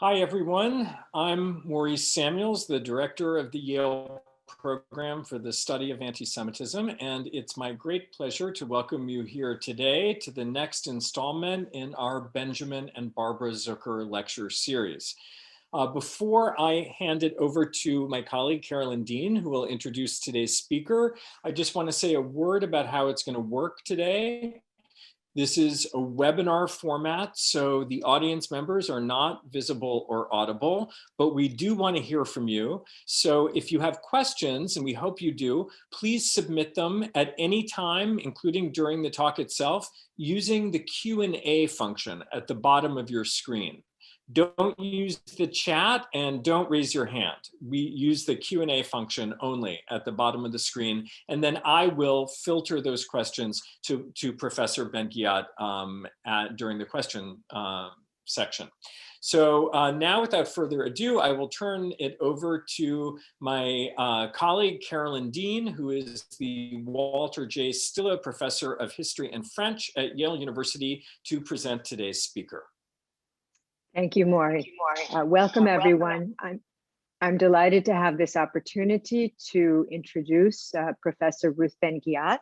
Hi, everyone. I'm Maurice Samuels, the director of the Yale Program for the Study of Antisemitism, and it's my great pleasure to welcome you here today to the next installment in our Benjamin and Barbara Zucker lecture series. Before I hand it over to my colleague, Carolyn Dean, who will introduce today's speaker, I just want to say a word about how it's going to work today. This is a webinar format, so the audience members are not visible or audible, but we do want to hear from you. So if you have questions, and we hope you do, please submit them at any time, including during the talk itself, using the Q&A function at the bottom of your screen. Don't use the chat and don't raise your hand. We use the Q&A function only at the bottom of the screen, and then I will filter those questions to Professor Ben-Ghiat during the question section. So now, without further ado, I will turn it over to my colleague, Carolyn Dean, who is the Walter J. Stilla Professor of History and French at Yale University, to present today's speaker. Thank you, Maury. Welcome, everyone. I'm delighted to have this opportunity to introduce Professor Ruth Ben Yat.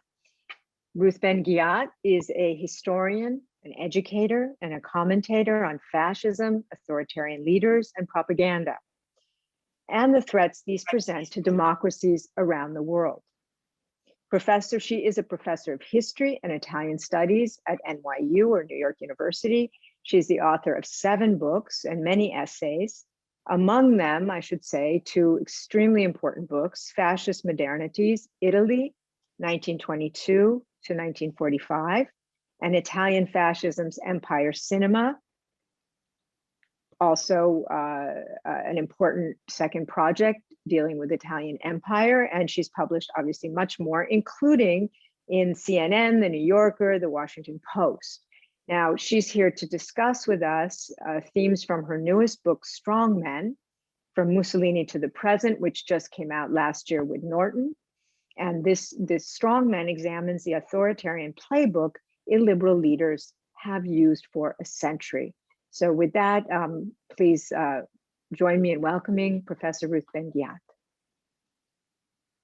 Ruth Ben Yat is a historian, an educator, and a commentator on fascism, authoritarian leaders, and propaganda, and the threats these present to democracies around the world. She is a professor of history and Italian studies at NYU, or New York University. She's the author of 7 books and many essays. Among them, I should say, 2 extremely important books: Fascist Modernities, Italy, 1922 to 1945, and Italian Fascism's Empire Cinema. Also, an important second project dealing with Italian Empire, and she's published obviously much more, including in CNN, The New Yorker, The Washington Post. Now, she's here to discuss with us themes from her newest book, Strongmen, From Mussolini to the Present, which just came out last year with Norton. And this Strongmen examines the authoritarian playbook illiberal leaders have used for a century. So with that, please join me in welcoming Professor Ruth Ben Yat.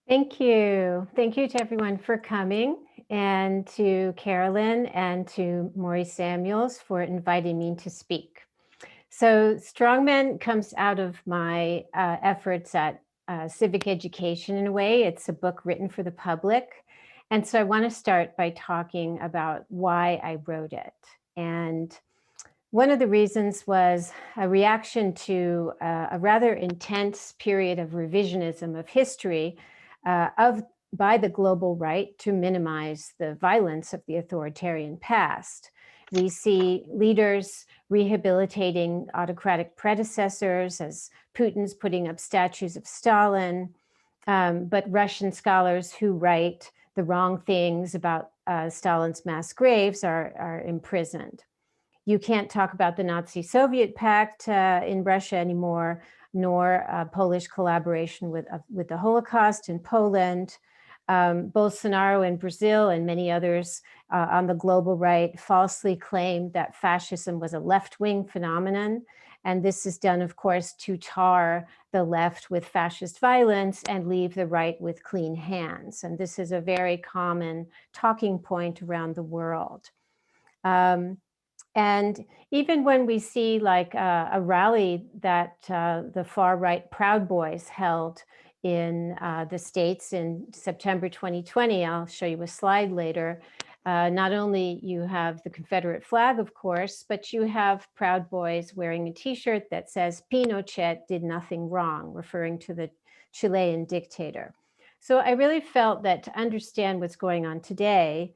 Thank you. Thank you to everyone for coming, and to Carolyn and to Maurice Samuels for inviting me to speak. So Strongmen comes out of my efforts at civic education in a way. It's a book written for the public. And so I want to start by talking about why I wrote it. And one of the reasons was a reaction to a rather intense period of revisionism of history by the global right to minimize the violence of the authoritarian past. We see leaders rehabilitating autocratic predecessors, as Putin's putting up statues of Stalin, but Russian scholars who write the wrong things about Stalin's mass graves are imprisoned. You can't talk about the Nazi-Soviet pact in Russia anymore, nor Polish collaboration with the Holocaust in Poland. Bolsonaro in Brazil and many others on the global right falsely claimed that fascism was a left-wing phenomenon. And this is done, of course, to tar the left with fascist violence and leave the right with clean hands. And this is a very common talking point around the world. And even when we see like a rally that the far-right Proud Boys held in the States in September 2020, I'll show you a slide later, not only you have the Confederate flag, of course, but you have Proud Boys wearing a t-shirt that says Pinochet did nothing wrong, referring to the Chilean dictator. So I really felt that to understand what's going on today,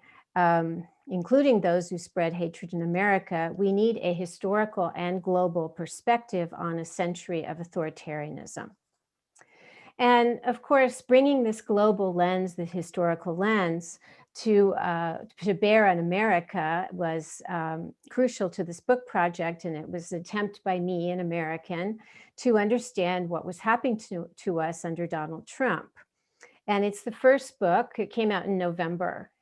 including those who spread hatred in America, we need a historical and global perspective on a century of authoritarianism. And of course, bringing this global lens, this historical lens, to bear on America was crucial to this book project, and it was an attempt by me, an American, to understand what was happening to us under Donald Trump. And it's the first book. It came out in November,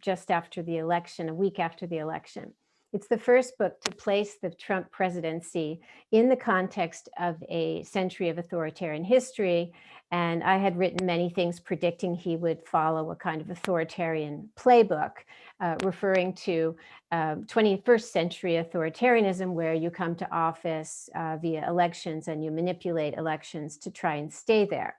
just after the election, a week after the election. It's the first book to place the Trump presidency in the context of a century of authoritarian history. And I had written many things predicting he would follow a kind of authoritarian playbook, referring to 21st century authoritarianism, where you come to office via elections and you manipulate elections to try and stay there.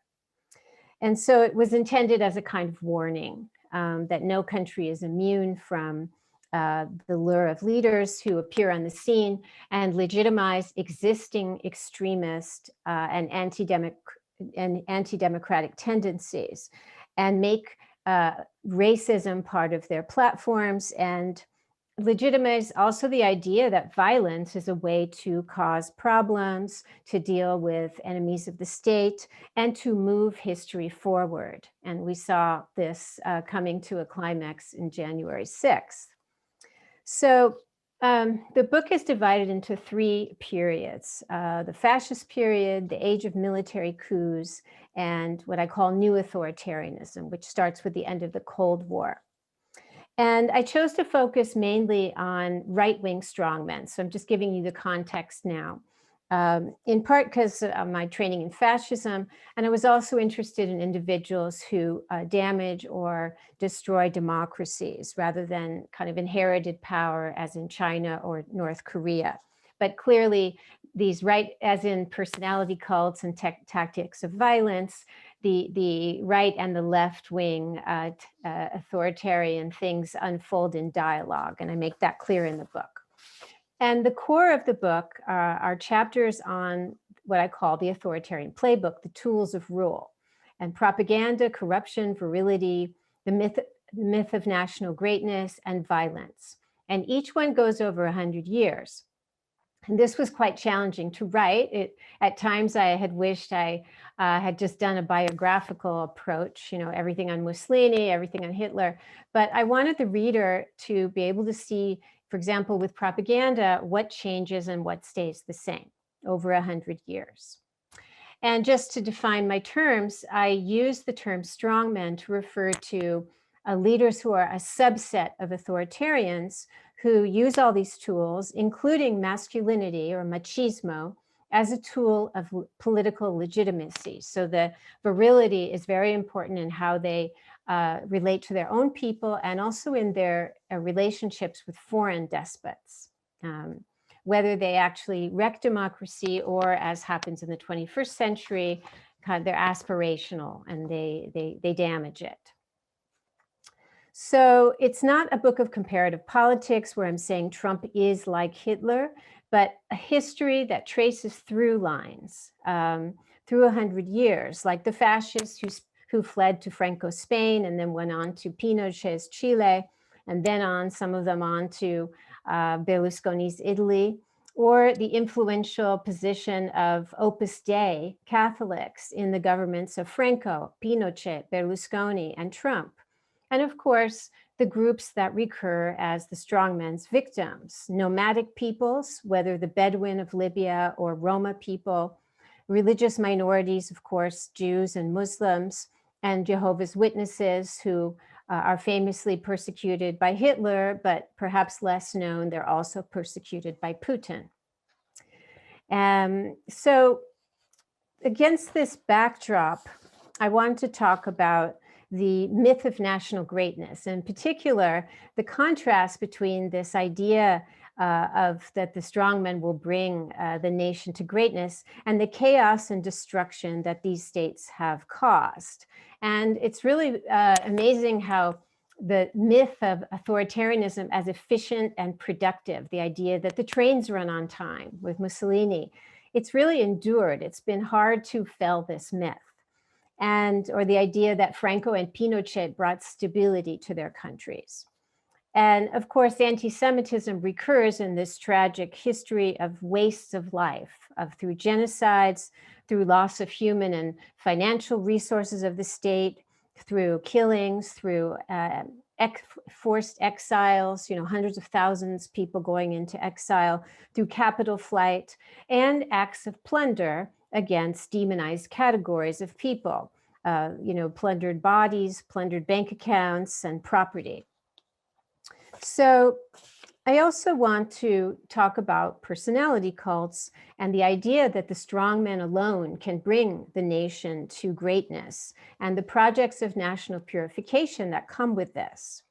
And so it was intended as a kind of warning that no country is immune from the lure of leaders who appear on the scene and legitimize existing extremist and anti-democratic tendencies, and make racism part of their platforms, and legitimize also the idea that violence is a way to cause problems, to deal with enemies of the state, and to move history forward. And we saw this coming to a climax in January 6th. So the book is divided into 3 periods: the fascist period, the age of military coups, and what I call new authoritarianism, which starts with the end of the Cold War. And I chose to focus mainly on right-wing strongmen. So I'm just giving you the context now, in part because of my training in fascism. And I was also interested in individuals who damage or destroy democracies rather than kind of inherited power as in China or North Korea. But clearly these as in personality cults and tactics of violence, the right and the left wing authoritarian things unfold in dialogue, and I make that clear in the book. And the core of the book are chapters on what I call the authoritarian playbook, the tools of rule, and propaganda, corruption, virility, the myth of national greatness, and violence. And each one goes over 100 years. And this was quite challenging to write. At times I had wished I had just done a biographical approach, everything on Mussolini, everything on Hitler. But I wanted the reader to be able to see, for example, with propaganda, what changes and what stays the same over 100 years. And just to define my terms, I use the term strongmen to refer to leaders who are a subset of authoritarians who use all these tools, including masculinity or machismo, as a tool of political legitimacy. So the virility is very important in how they relate to their own people and also in their relationships with foreign despots, whether they actually wreck democracy or, as happens in the 21st century, they're aspirational and they damage it. So it's not a book of comparative politics where I'm saying Trump is like Hitler, but a history that traces through lines through 100 years, like the fascists who fled to Franco's Spain and then went on to Pinochet's Chile, and then some of them on to Berlusconi's Italy, or the influential position of Opus Dei Catholics in the governments of Franco, Pinochet, Berlusconi, and Trump. And of course, the groups that recur as the strongmen's victims: nomadic peoples, whether the Bedouin of Libya or Roma people, religious minorities, of course, Jews and Muslims, and Jehovah's Witnesses, who are famously persecuted by Hitler, but perhaps less known, they're also persecuted by Putin. So against this backdrop, I want to talk about the myth of national greatness, in particular, the contrast between this idea that the strongmen will bring the nation to greatness and the chaos and destruction that these states have caused. And it's really amazing how the myth of authoritarianism as efficient and productive, the idea that the trains run on time with Mussolini, it's really endured. It's been hard to fell this myth. Or the idea that Franco and Pinochet brought stability to their countries. And of course, anti-Semitism recurs in this tragic history of wastes of life, through genocides, through loss of human and financial resources of the state, through killings, through forced exiles, hundreds of thousands of people going into exile, through capital flight, and acts of plunder against demonized categories of people, plundered bodies, plundered bank accounts, and property. So I also want to talk about personality cults and the idea that the strongmen alone can bring the nation to greatness and the projects of national purification that come with this.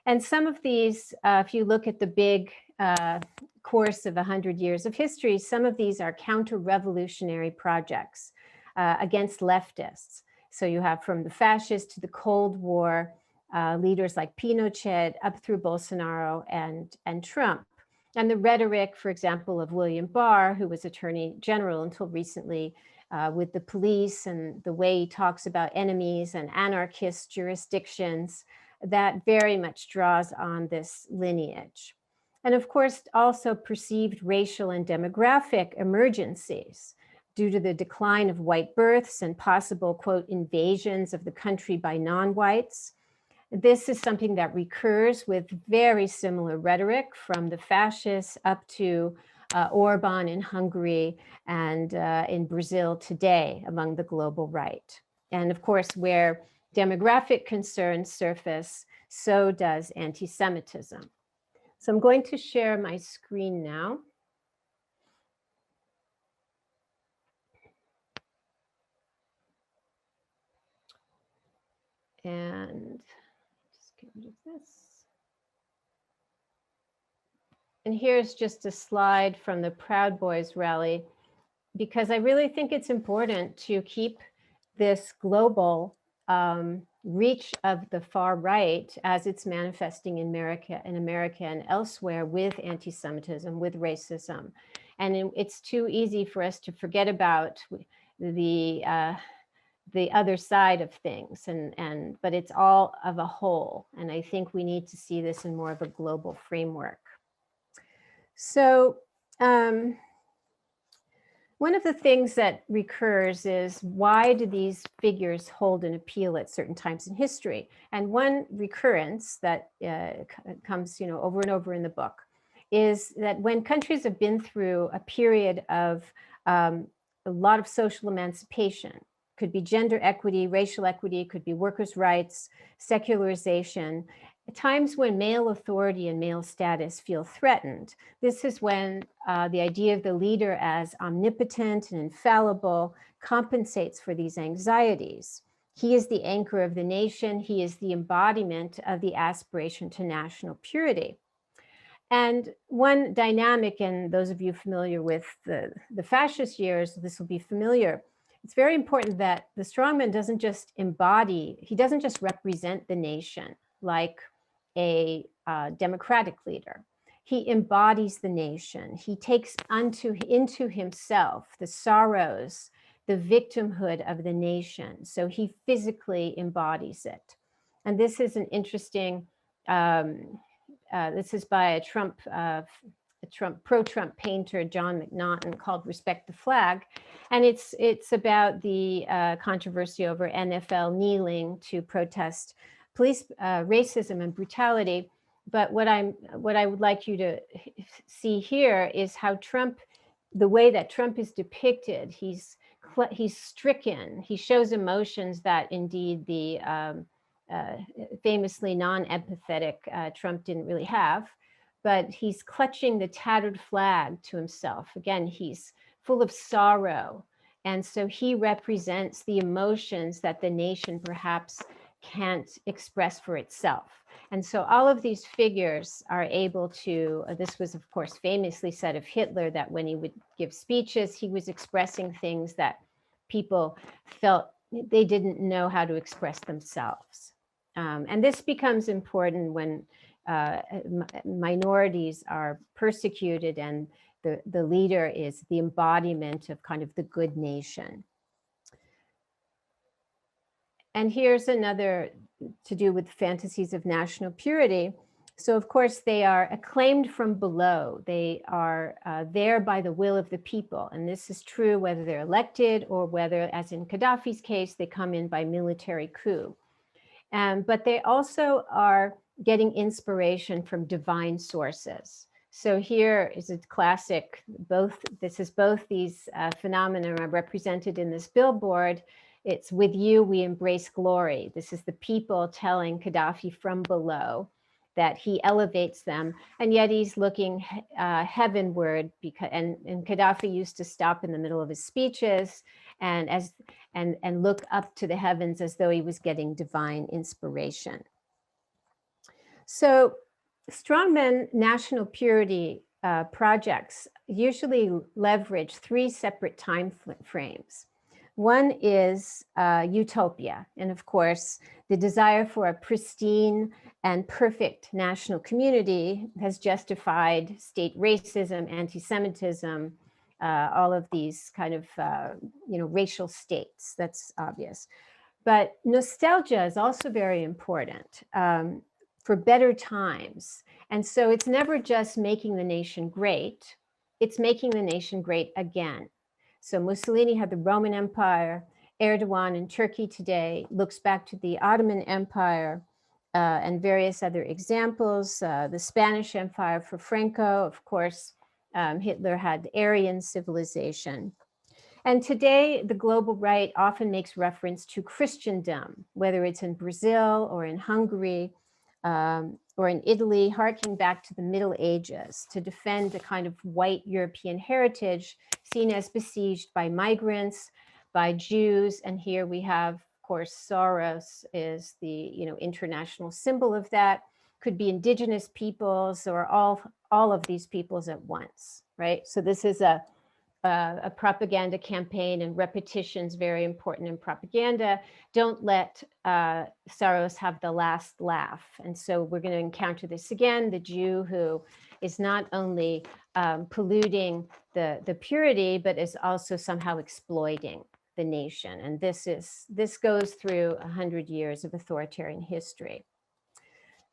And some of these, if you look at the big course of 100 years of history, some of these are counter-revolutionary projects against leftists. So you have from the fascists to the Cold War, leaders like Pinochet up through Bolsonaro and Trump. And the rhetoric, for example, of William Barr, who was Attorney General until recently, with the police and the way he talks about enemies and anarchist jurisdictions, that very much draws on this lineage. And of course, also perceived racial and demographic emergencies due to the decline of white births and possible, quote, invasions of the country by non-whites. This is something that recurs with very similar rhetoric from the fascists up to Orban in Hungary and in Brazil today among the global right. And of course, where demographic concerns surface, so does anti-Semitism. So I'm going to share my screen now. And just get rid of this. And here's just a slide from the Proud Boys rally, because I really think it's important to keep this global reach of the far right as it's manifesting in America and elsewhere with anti-Semitism, with racism. And it's too easy for us to forget about the other side of things, but it's all of a whole. And I think we need to see this in more of a global framework. So one of the things that recurs is, why do these figures hold an appeal at certain times in history? And one recurrence that comes, over and over in the book is that when countries have been through a period of a lot of social emancipation, could be gender equity, racial equity, could be workers' rights, secularization, times when male authority and male status feel threatened. This is when the idea of the leader as omnipotent and infallible compensates for these anxieties. He is the anchor of the nation. He is the embodiment of the aspiration to national purity. And one dynamic, and those of you familiar with the fascist years, this will be familiar. It's very important that the strongman doesn't just embody, he doesn't just represent the nation like a democratic leader. He embodies the nation. He takes into himself the sorrows, the victimhood of the nation. So he physically embodies it. And this is an interesting, this is by a pro-Trump painter, John McNaughton, called Respect the Flag. And it's about the controversy over NFL kneeling to protest police racism and brutality. But what I would like you to see here is how Trump, the way that Trump is depicted, he's stricken. He shows emotions that indeed the famously non-empathetic Trump didn't really have. But he's clutching the tattered flag to himself. Again, he's full of sorrow. And so he represents the emotions that the nation perhaps can't express for itself. And so all of these figures are able to, this was of course famously said of Hitler, that when he would give speeches, he was expressing things that people felt they didn't know how to express themselves. And this becomes important when minorities are persecuted and the leader is the embodiment of kind of the good nation. And here's another to do with fantasies of national purity. So of course they are acclaimed from below. They are there by the will of the people. And this is true whether they're elected or whether, as in Gaddafi's case, they come in by military coup. But they also are getting inspiration from divine sources. So here is a classic, this is both these phenomena are represented in this billboard. It's "With you, we embrace glory." This is the people telling Gaddafi from below. that he elevates them, and yet he's looking heavenward, because and Gaddafi used to stop in the middle of his speeches and look up to the heavens as though he was getting divine inspiration. So strongmen national purity projects usually leverage three separate time frames. One is utopia, and of course, the desire for a pristine and perfect national community has justified state racism, anti-Semitism, all of these kind of racial states. That's obvious. But nostalgia is also very important for better times. And so it's never just making the nation great, it's making the nation great again. So Mussolini had the Roman Empire. Erdogan in Turkey today looks back to the Ottoman Empire and various other examples. The Spanish Empire for Franco, of course, Hitler had the Aryan civilization. And today, the global right often makes reference to Christendom, whether it's in Brazil or in Hungary or in Italy, harking back to the Middle Ages to defend a kind of white European heritage seen as besieged by migrants, by Jews. And here we have, of course, Soros is the international symbol of that. Could be indigenous peoples or all of these peoples at once, right? So this is a propaganda campaign, and repetition's very important in propaganda. Don't let Soros have the last laugh. And so we're going to encounter this again, the Jew who is not only polluting the purity, but is also somehow exploiting the nation. And this goes through 100 years of authoritarian history.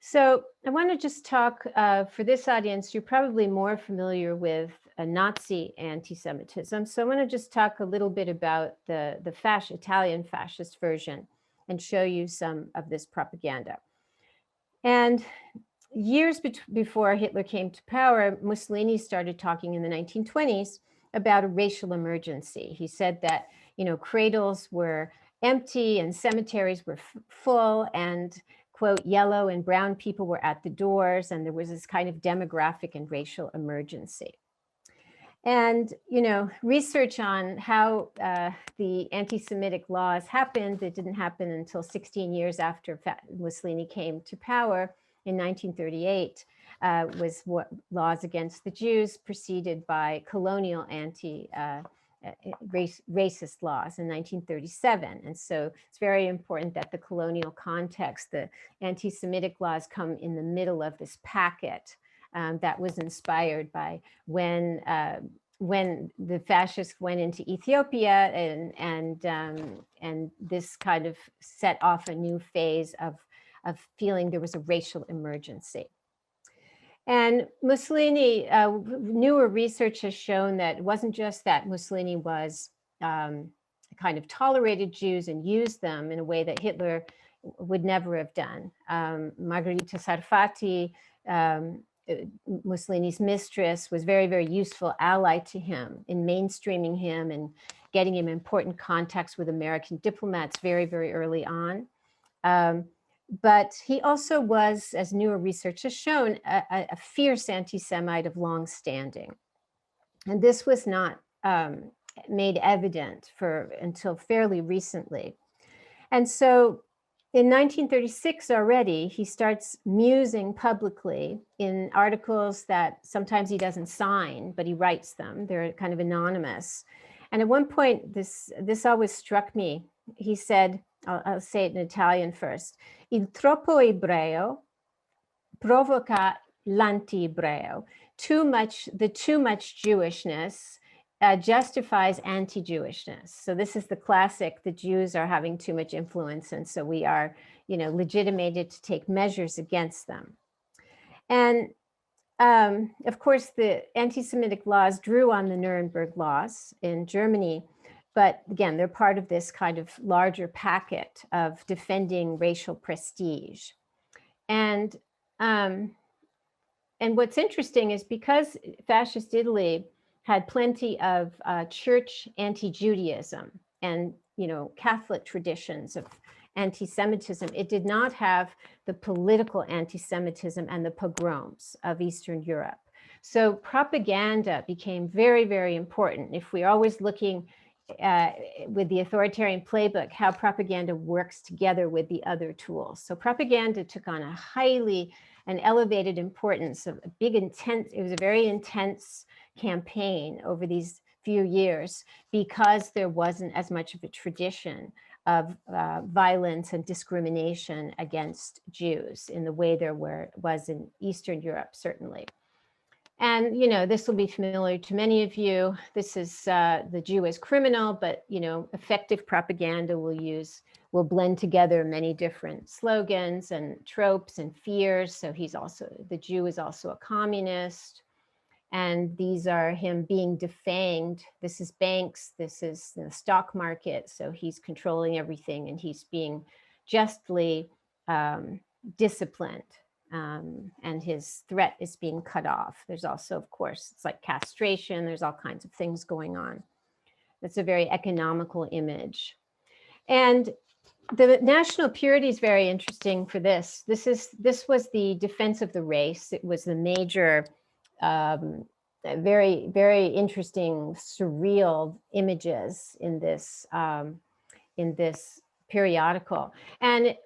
So I want to just talk for this audience, you're probably more familiar with Nazi anti-Semitism. So I want to just talk a little bit about the Italian fascist version and show you some of this propaganda. And years before Hitler came to power, Mussolini started talking in the 1920s about a racial emergency. He said that, cradles were empty and cemeteries were full, and quote, yellow and brown people were at the doors, and there was this kind of demographic and racial emergency. And, research on how the anti-Semitic laws happened, it didn't happen until 16 years after Mussolini came to power in 1938, was what laws against the Jews preceded by colonial racist laws in 1937. And so it's very important that the colonial context, the anti-Semitic laws come in the middle of this packet that was inspired by when the fascists went into Ethiopia, and this kind of set off a new phase of feeling there was a racial emergency. And Mussolini, newer research has shown that it wasn't just that Mussolini was kind of tolerated Jews and used them in a way that Hitler would never have done. Margherita Sarfatti, Mussolini's mistress, was very, very useful ally to him in mainstreaming him and getting him important contacts with American diplomats very, very early on. But he also was, as newer research has shown, a fierce anti-Semite of long standing. And this was not made evident until fairly recently. And so in 1936 already, he starts musing publicly in articles that sometimes he doesn't sign, but he writes them. They're kind of anonymous. And at one point, this always struck me. He said, I'll say it in Italian first. Il troppo ebreo provoca l'anti-ebreo. The too much Jewishness justifies anti-Jewishness. So this is the classic, the Jews are having too much influence, and so we are, legitimated to take measures against them. And of course, the anti-Semitic laws drew on the Nuremberg laws in Germany. But again, they're part of this kind of larger packet of defending racial prestige. And what's interesting is because fascist Italy had plenty of church anti-Judaism and Catholic traditions of anti-Semitism. It did not have the political anti-Semitism and the pogroms of Eastern Europe. So propaganda became very, very important. If we're always looking with the Authoritarian Playbook, how propaganda works together with the other tools. So propaganda took on a highly and elevated importance of a big intense, it was a very intense campaign over these few years because there wasn't as much of a tradition of violence and discrimination against Jews in the way there was in Eastern Europe, certainly. And, you know, this will be familiar to many of you. This is the Jew as criminal, but, you know, effective propaganda will blend together many different slogans and tropes and fears. So the Jew is also a communist. And these are him being defanged. This is banks, this is the stock market. So he's controlling everything and he's being justly disciplined. And his threat is being cut off. There's also, of course, it's like castration. There's all kinds of things going on. That's a very economical image. And the national purity is very interesting for this. This was the defense of the race. It was the major, very, very interesting, surreal images in this periodical. And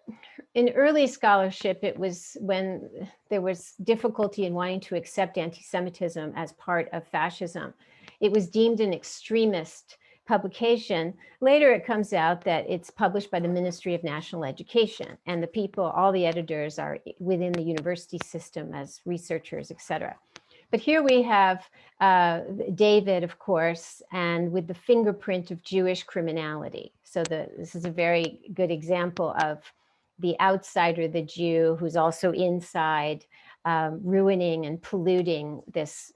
in early scholarship, it was when there was difficulty in wanting to accept anti-Semitism as part of fascism. It was deemed an extremist publication. Later, it comes out that it's published by the Ministry of National Education, and the people, all the editors are within the university system as researchers, etc. But here we have David, of course, and with the fingerprint of Jewish criminality. So this is a very good example of the outsider, the Jew, who's also inside, ruining and polluting this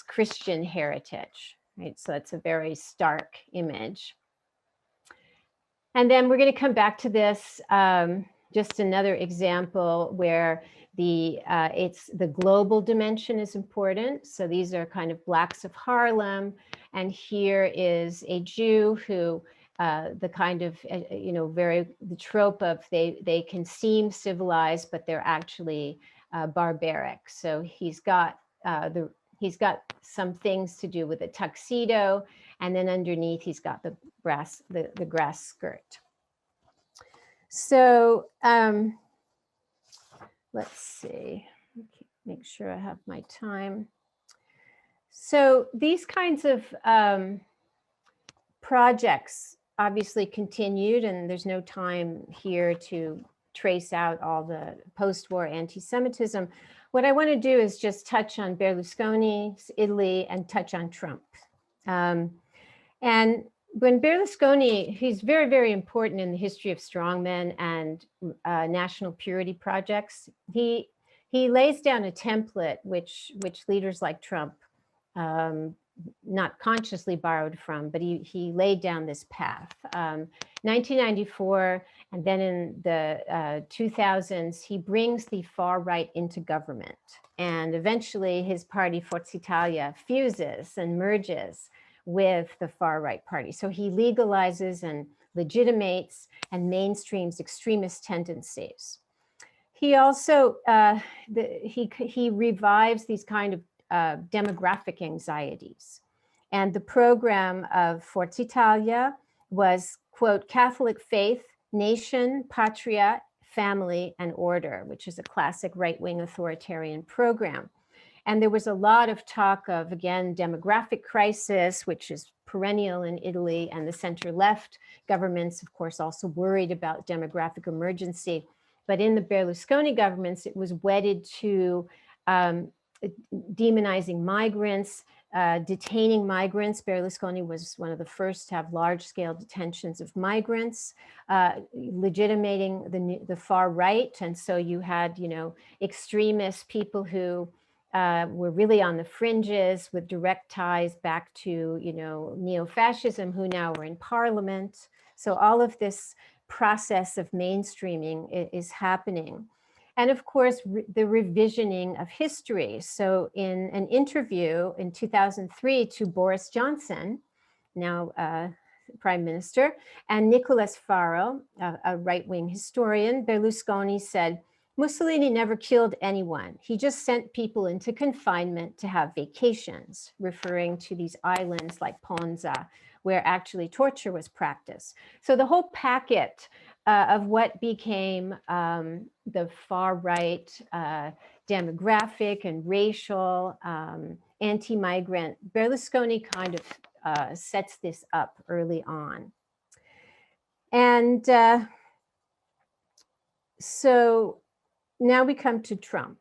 Christian heritage, right? So it's a very stark image. And then we're going to come back to this, just another example where the global dimension is important. So these are kind of Blacks of Harlem. And here is a Jew who the kind of, you know, the trope of they can seem civilized, but they're actually barbaric. So he's got some things to do with a tuxedo, and then underneath he's got the grass skirt. So let's see, make sure I have my time. So these kinds of projects obviously continued, and there's no time here to trace out all the post-war anti-Semitism. What I want to do is just touch on Berlusconi's Italy and touch on Trump. And when Berlusconi, he's very, very important in the history of strongmen and national purity projects. He lays down a template which leaders like Trump not consciously borrowed from, but he laid down this path. 1994, and then in the 2000s, he brings the far right into government. And eventually his party, Forza Italia, fuses and merges with the far right party. So he legalizes and legitimates and mainstreams extremist tendencies. He also, he revives these kind of demographic anxieties. And the program of Forza Italia was, quote, Catholic faith, nation, patria, family, and order, which is a classic right-wing authoritarian program. And there was a lot of talk of, again, demographic crisis, which is perennial in Italy, and the center-left governments, of course, also worried about demographic emergency. But in the Berlusconi governments, it was wedded to demonizing migrants, detaining migrants. Berlusconi was one of the first to have large-scale detentions of migrants, legitimating the far right. And so you had, you know, extremist people who were really on the fringes with direct ties back to, you know, neo-fascism, who now are in parliament. So all of this process of mainstreaming is happening. And of course, the revisioning of history. So in an interview in 2003 to Boris Johnson, now prime minister, and Nicolas Faro, a right-wing historian, Berlusconi said, Mussolini never killed anyone. He just sent people into confinement to have vacations, referring to these islands like Ponza, where actually torture was practiced. So the whole packet of what became the far right demographic and racial anti-migrant, Berlusconi kind of sets this up early on. And so now we come to Trump.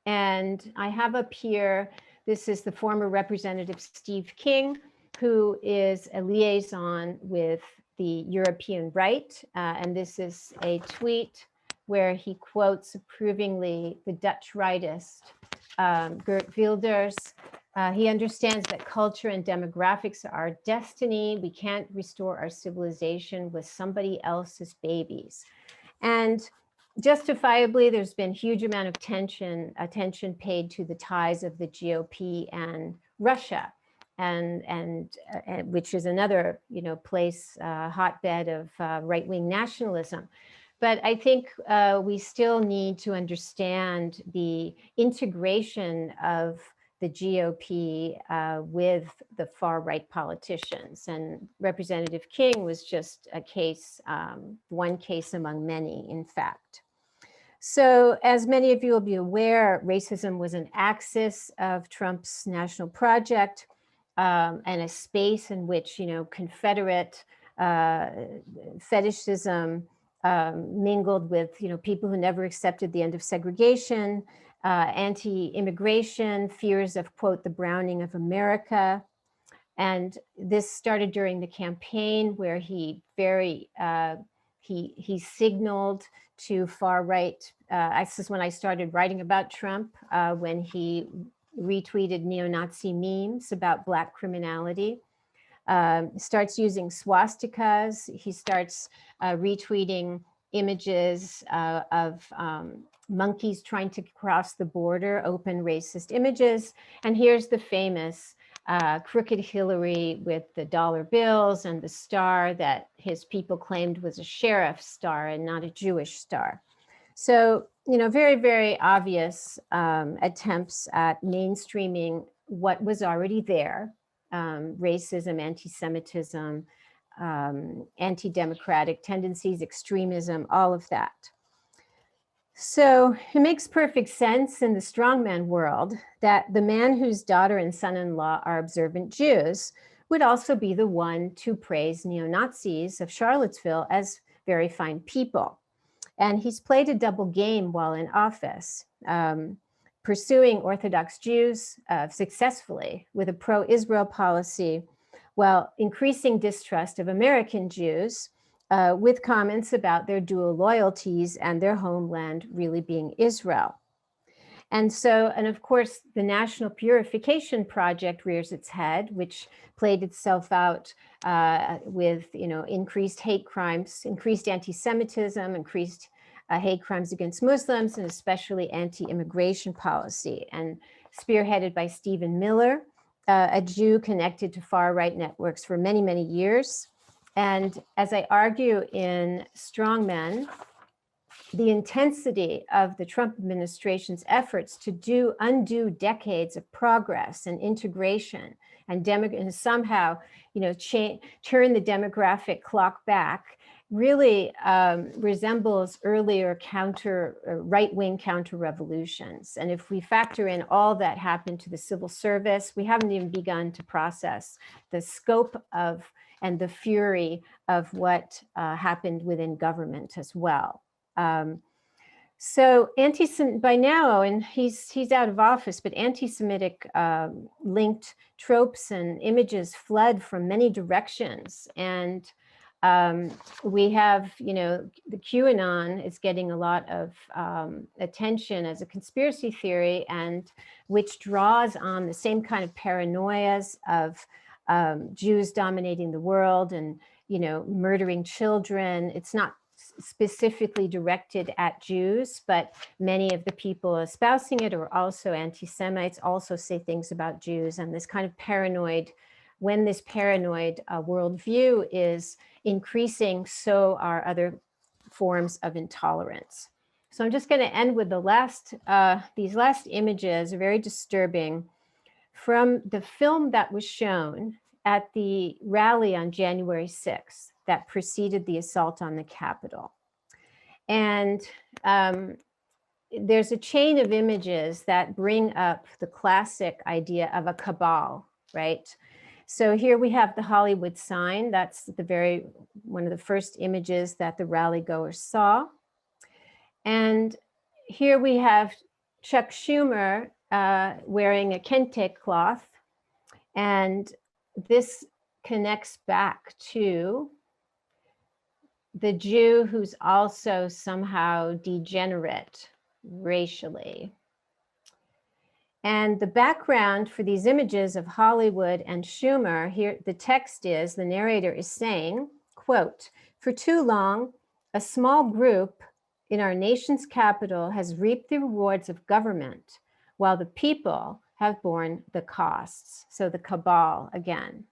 And I have up here, this is the former Representative Steve King, who is a liaison with the European right. And this is a tweet where he quotes approvingly the Dutch rightist, Geert Wilders. He understands that culture and demographics are our destiny. We can't restore our civilization with somebody else's babies. And justifiably, there's been huge amount of attention paid to the ties of the GOP and Russia, and which is another, place, hotbed of right-wing nationalism. But I think we still need to understand the integration of the GOP with the far-right politicians. And Representative King was just a case, one case among many, in fact. So as many of you will be aware, racism was an axis of Trump's national project and a space in which, Confederate fetishism mingled with, people who never accepted the end of segregation, anti-immigration, fears of, quote, the browning of America. And this started during the campaign where he he signaled to far right. This is when I started writing about Trump, when he retweeted neo-Nazi memes about Black criminality. Starts using swastikas. He starts retweeting images of monkeys trying to cross the border, open racist images. And here's the famous crooked Hillary with the dollar bills and the star that his people claimed was a sheriff's star and not a Jewish star. So, very, very obvious attempts at mainstreaming what was already there, racism, anti-Semitism, anti-democratic tendencies, extremism, all of that. So it makes perfect sense in the strongman world that the man whose daughter and son-in-law are observant Jews would also be the one to praise neo-Nazis of Charlottesville as very fine people. And he's played a double game while in office, pursuing Orthodox Jews successfully with a pro-Israel policy, while increasing distrust of American Jews with comments about their dual loyalties and their homeland really being Israel. And so, and of course, the National Purification Project rears its head, which played itself out with, increased hate crimes, increased anti-Semitism, increased hate crimes against Muslims, and especially anti-immigration policy, and spearheaded by Stephen Miller, a Jew connected to far-right networks for many, many years. And as I argue in Strongmen, the intensity of the Trump administration's efforts to undo decades of progress and integration and somehow, turn the demographic clock back really resembles earlier right-wing counter-revolutions. And if we factor in all that happened to the civil service, we haven't even begun to process the scope of and the fury of what happened within government as well. So by now, and he's out of office, but anti-Semitic linked tropes and images fled from many directions. And we have, the QAnon is getting a lot of attention as a conspiracy theory, and which draws on the same kind of paranoias of Jews dominating the world and, murdering children. It's not specifically directed at Jews, but many of the people espousing it are also anti-Semites, also say things about Jews, and this kind of paranoid when this paranoid worldview is increasing, so are other forms of intolerance. So I'm just going to end with the last, these last images are very disturbing from the film that was shown at the rally on January 6th that preceded the assault on the Capitol. And there's a chain of images that bring up the classic idea of a cabal, right? So here we have the Hollywood sign. That's one of the first images that the rally goers saw. And here we have Chuck Schumer wearing a kente cloth. And this connects back to the Jew who's also somehow degenerate racially. And the background for these images of Hollywood and Schumer, here the text is, the narrator is saying, quote, "For too long, a small group in our nation's capital has reaped the rewards of government, while the people have borne the costs." So the cabal again.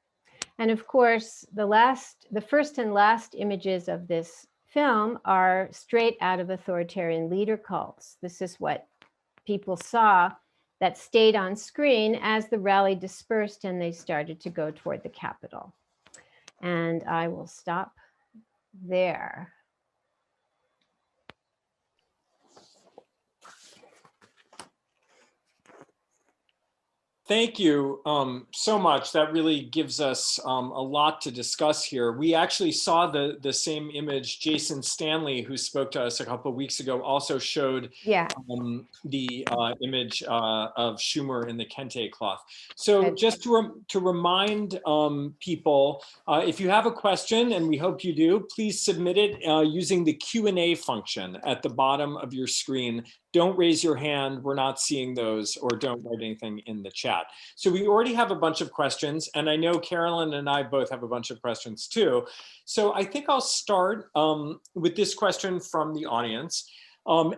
And of course, the first and last images of this film are straight out of authoritarian leader cults. This is what people saw that stayed on screen as the rally dispersed and they started to go toward the Capitol. And I will stop there. Thank you so much. That really gives us a lot to discuss here. We actually saw the same image. Jason Stanley, who spoke to us a couple of weeks ago, also showed the image of Schumer in the kente cloth. So just to remind people, if you have a question, and we hope you do, please submit it using the Q&A function at the bottom of your screen. Don't raise your hand, we're not seeing those, or don't write anything in the chat. So we already have a bunch of questions, and I know Carolyn and I both have a bunch of questions too. So I think I'll start with this question from the audience.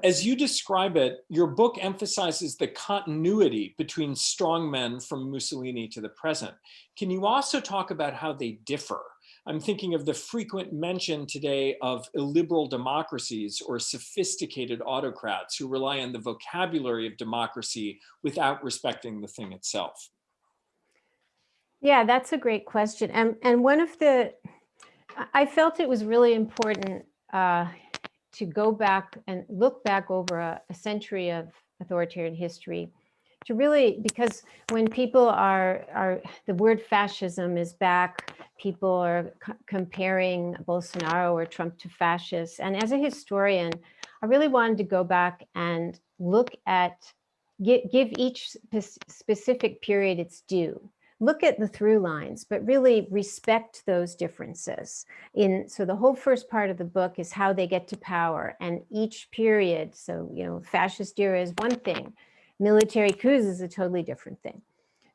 As you describe it, your book emphasizes the continuity between strongmen from Mussolini to the present. Can you also talk about how they differ? I'm thinking of the frequent mention today of illiberal democracies or sophisticated autocrats who rely on the vocabulary of democracy without respecting the thing itself. Yeah, that's a great question. And one of I felt it was really important to go back and look back over a century of authoritarian history to really, because when people the word fascism is back, people are comparing Bolsonaro or Trump to fascists. And as a historian, I really wanted to go back and look at, give each specific period its due. Look at the through lines, but really respect those differences. So the whole first part of the book is how they get to power, and each period, so, you know, fascist era is one thing, military coups is a totally different thing.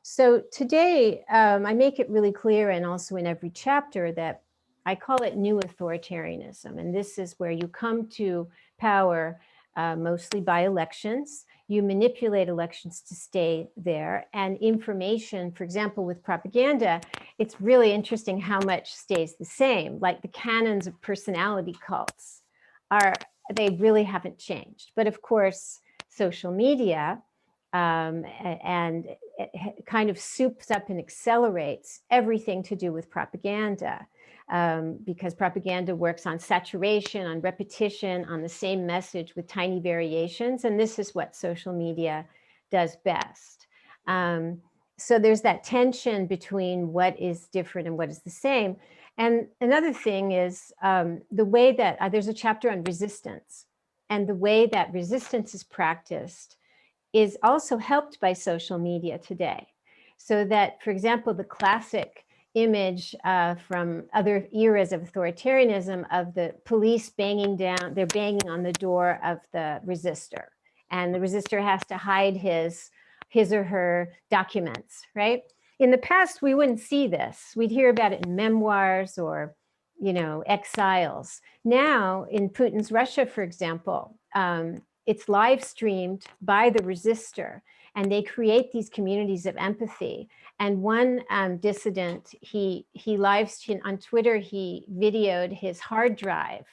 So today, I make it really clear, and also in every chapter, that I call it new authoritarianism. And this is where you come to power mostly by elections. You manipulate elections to stay there. And information, for example, with propaganda, it's really interesting how much stays the same. Like the canons of personality cults they really haven't changed. But of course, social media, and it kind of soups up and accelerates everything to do with propaganda, because propaganda works on saturation, on repetition, on the same message with tiny variations. And this is what social media does best. So there's that tension between what is different and what is the same. And another thing is the way that there's a chapter on resistance, and the way that resistance is practiced is also helped by social media today. So that, for example, the classic image from other eras of authoritarianism of the police they're banging on the door of the resistor, and the resistor has to hide his or her documents, right? In the past, we wouldn't see this. We'd hear about it in memoirs or, you know, exiles. Now, in Putin's Russia, for example, it's live streamed by the resistor, and they create these communities of empathy. And one dissident, he live streamed on Twitter, he videoed his hard drive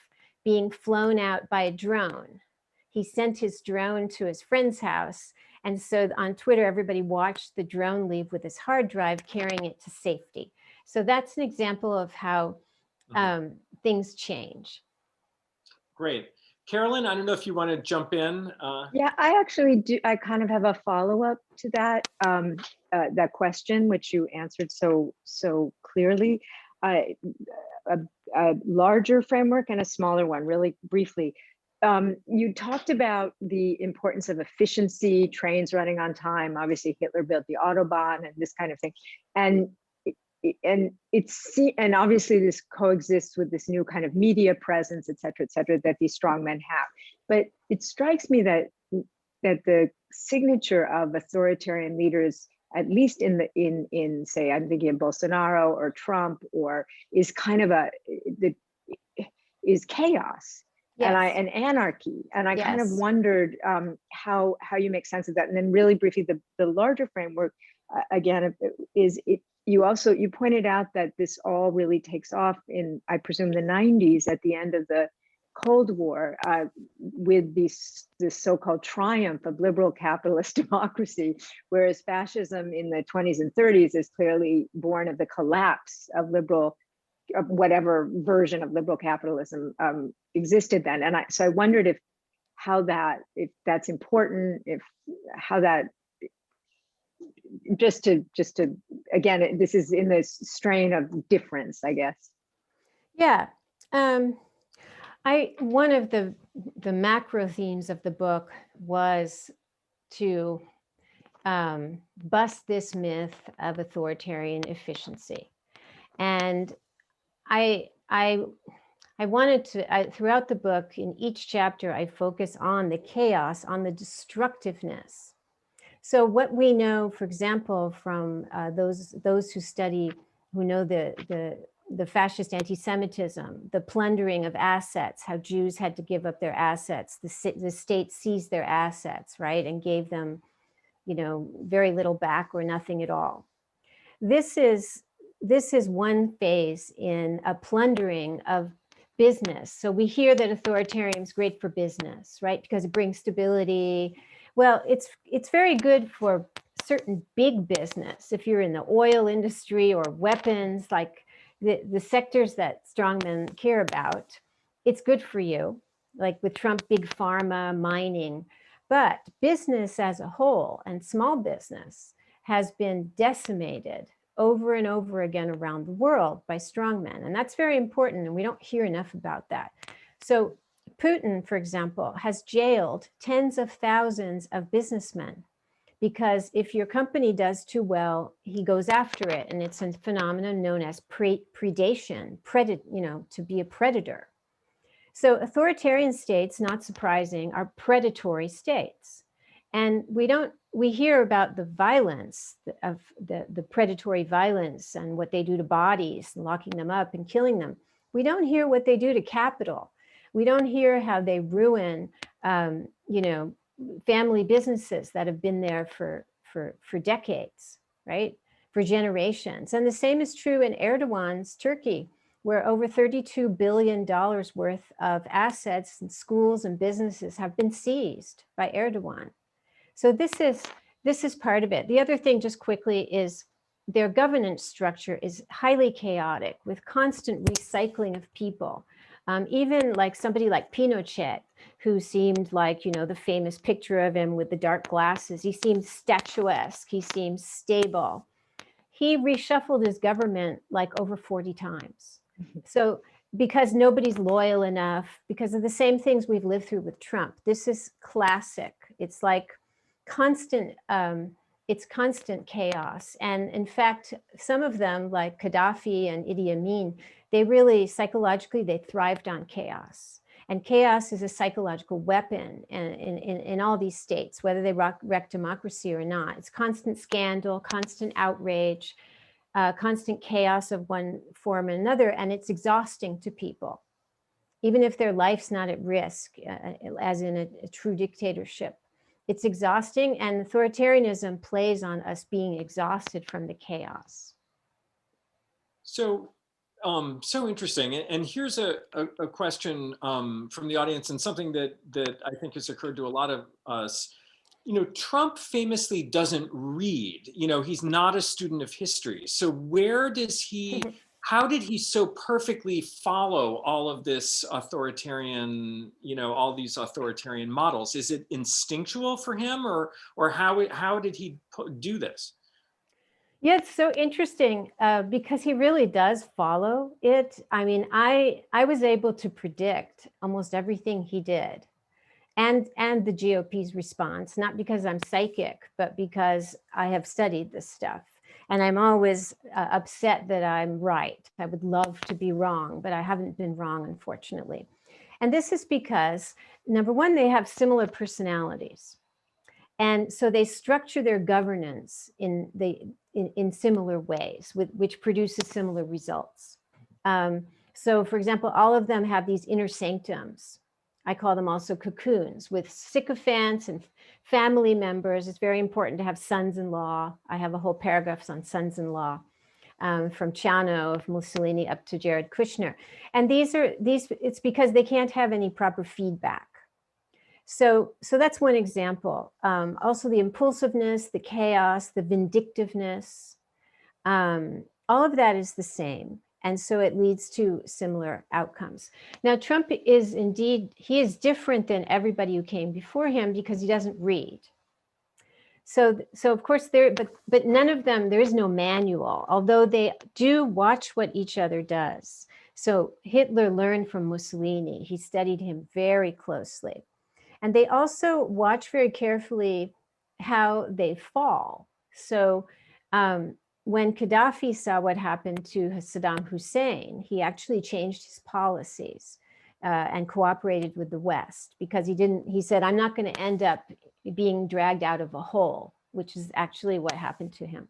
being flown out by a drone. He sent his drone to his friend's house. And so on Twitter, everybody watched the drone leave with his hard drive, carrying it to safety. So that's an example of how things change. Great. Carolyn, I don't know if you want to jump in. Yeah, I actually do. I kind of have a follow-up to that that question, which you answered so clearly. A larger framework and a smaller one, really briefly. You talked about the importance of efficiency, trains running on time. Obviously, Hitler built the Autobahn and this kind of thing, and obviously this coexists with this new kind of media presence, et cetera, that these strongmen have. But it strikes me that the signature of authoritarian leaders, at least in say, I'm thinking of Bolsonaro or Trump, or is kind of is chaos. Yes. And anarchy. And I kind of wondered how you make sense of that. And then really briefly, the larger framework, again, is it. You pointed out that this all really takes off in, I presume, the 90s at the end of the Cold War, with this so-called triumph of liberal capitalist democracy, whereas fascism in the 20s and 30s is clearly born of the collapse of whatever version of liberal capitalism existed then. And so I wondered if that's important, how that, just to again, this is in this strain of difference, I guess. Yeah. One of the macro themes of the book was to bust this myth of authoritarian efficiency. And I wanted to, throughout the book, in each chapter, I focus on the chaos, on the destructiveness. So what we know, for example, from those who know the fascist anti-Semitism, the plundering of assets, how Jews had to give up their assets, the state seized their assets, right, and gave them, very little back or nothing at all. This is one phase in a plundering of business. So we hear that authoritarianism is great for business, right, because it brings stability. Well, it's very good for certain big business. If you're in the oil industry or weapons, like the sectors that strongmen care about, it's good for you, like with Trump, big pharma, mining. But business as a whole and small business has been decimated over and over again around the world by strongmen. And that's very important, and we don't hear enough about that. So Putin, for example, has jailed tens of thousands of businessmen, because if your company does too well, he goes after it. And it's a phenomenon known as predation, to be a predator. So authoritarian states, not surprising, are predatory states. And we hear about the violence of the predatory violence and what they do to bodies, locking them up and killing them. We don't hear what they do to capital. We don't hear how they ruin, family businesses that have been there for decades, right? For generations. And the same is true in Erdogan's Turkey, where over $32 billion worth of assets and schools and businesses have been seized by Erdogan. So this is part of it. The other thing, just quickly, is their governance structure is highly chaotic, with constant recycling of people. Even like somebody like Pinochet, who seemed like, the famous picture of him with the dark glasses, he seemed statuesque, he seemed stable. He reshuffled his government like over 40 times. So because nobody's loyal enough, because of the same things we've lived through with Trump. This is classic. It's like constant chaos. And in fact, some of them, like Gaddafi and Idi Amin, they really psychologically, they thrived on chaos. And chaos is a psychological weapon in all these states, whether they wreck democracy or not. It's constant scandal, constant outrage, constant chaos of one form or another, and it's exhausting to people. even if their life's not at risk, as in a true dictatorship. It's exhausting, and authoritarianism plays on us being exhausted from the chaos. So, so interesting. And here's a question from the audience, and something that I think has occurred to a lot of us. Trump famously doesn't read. He's not a student of history. So where does he? How did he so perfectly follow all of this authoritarian, all these authoritarian models? Is it instinctual for him, or how did he do this? Yeah, it's so interesting because he really does follow it. I mean, I was able to predict almost everything he did, and the GOP's response, not because I'm psychic, but because I have studied this stuff. And I'm always upset that I'm right. I would love to be wrong, but I haven't been wrong, unfortunately. And this is because, number one, they have similar personalities. And so they structure their governance in similar ways, which produces similar results. So for example, all of them have these inner sanctums. I call them also cocoons with sycophants and family members. It's very important to have sons-in-law. I have a whole paragraph on sons-in-law, from Ciano of Mussolini up to Jared Kushner. And it's because they can't have any proper feedback. So that's one example. Also the impulsiveness, the chaos, the vindictiveness, all of that is the same. And so it leads to similar outcomes. Now, Trump is he is different than everybody who came before him because he doesn't read. So of course but none of them, there is no manual, although they do watch what each other does. So Hitler learned from Mussolini. He studied him very closely. And they also watch very carefully how they fall. So when Gaddafi saw what happened to Saddam Hussein, he actually changed his policies and cooperated with the West because he said, I'm not going to end up being dragged out of a hole, which is actually what happened to him.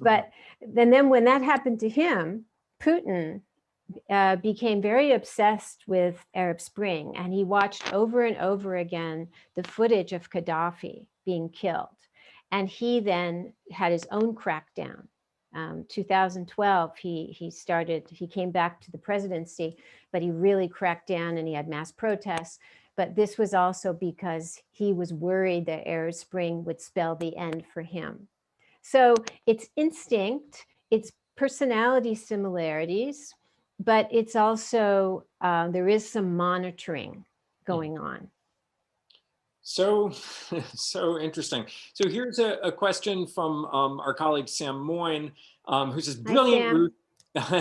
But then when that happened to him, Putin became very obsessed with Arab Spring, and he watched over and over again the footage of Gaddafi being killed. And he then had his own crackdown. 2012, he came back to the presidency, but he really cracked down and he had mass protests. But this was also because he was worried that Arab Spring would spell the end for him. So it's instinct, it's personality similarities, but it's also, there is some monitoring going on. So interesting. So here's a question from our colleague Sam Moyne, who says, brilliant, Ruth.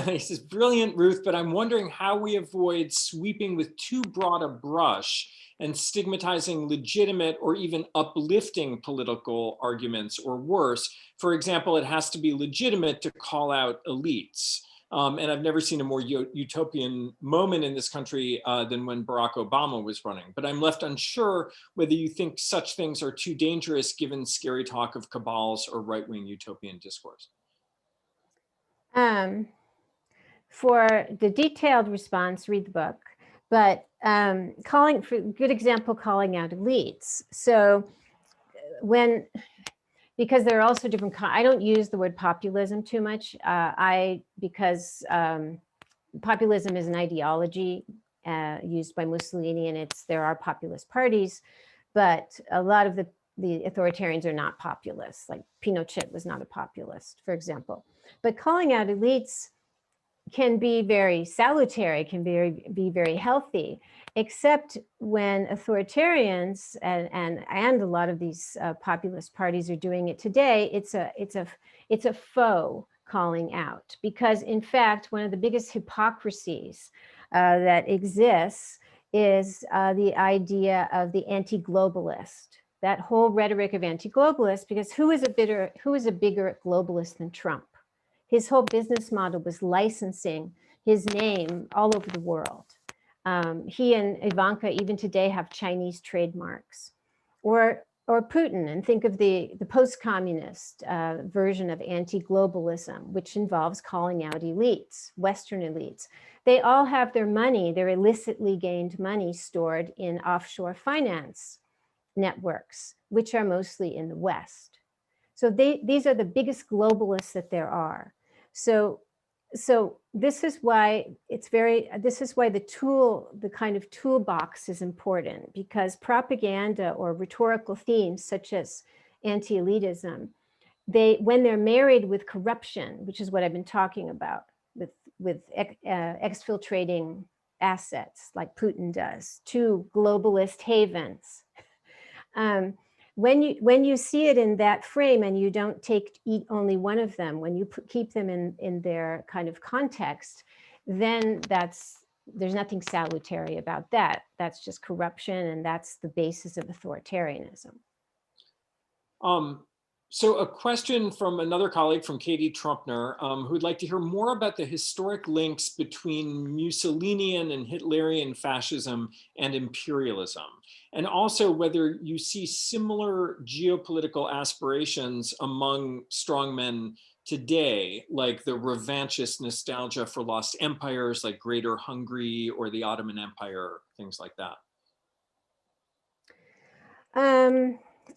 He says, brilliant, Ruth, but I'm wondering how we avoid sweeping with too broad a brush and stigmatizing legitimate or even uplifting political arguments, or worse. For example, it has to be legitimate to call out elites. And I've never seen a more utopian moment in this country than when Barack Obama was running. But I'm left unsure whether you think such things are too dangerous given scary talk of cabals or right-wing utopian discourse. For the detailed response, read the book. But for good example, calling out elites. So because there are also different, I don't use the word populism too much, because populism is an ideology used by Mussolini, and there are populist parties, but a lot of the authoritarians are not populists, like Pinochet was not a populist, for example. But calling out elites can be very salutary, can be very healthy, except when authoritarians and a lot of these populist parties are doing it today. It's a faux calling out, because in fact one of the biggest hypocrisies that exists is the idea of the anti-globalist. That whole rhetoric of anti-globalist, because who is a bigger globalist than Trump? His whole business model was licensing his name all over the world. He and Ivanka even today have Chinese trademarks. Or Putin, and think of the post-communist version of anti-globalism, which involves calling out elites, Western elites. they all have their money, their illicitly gained money, stored in offshore finance networks, which are mostly in the West. So these are the biggest globalists that there are. So this is why the kind of toolbox is important, because propaganda or rhetorical themes such as anti-elitism, when they're married with corruption, which is what I've been talking about, with exfiltrating assets like Putin does to globalist havens. When you see it in that frame and you don't eat only one of them, when you keep them in their kind of context, then there's nothing salutary about that. That's just corruption, and that's the basis of authoritarianism. So a question from another colleague, from Katie Trumpner, who'd like to hear more about the historic links between Mussolinian and Hitlerian fascism and imperialism, and also whether you see similar geopolitical aspirations among strongmen today, like the revanchist nostalgia for lost empires like Greater Hungary or the Ottoman Empire, things like that.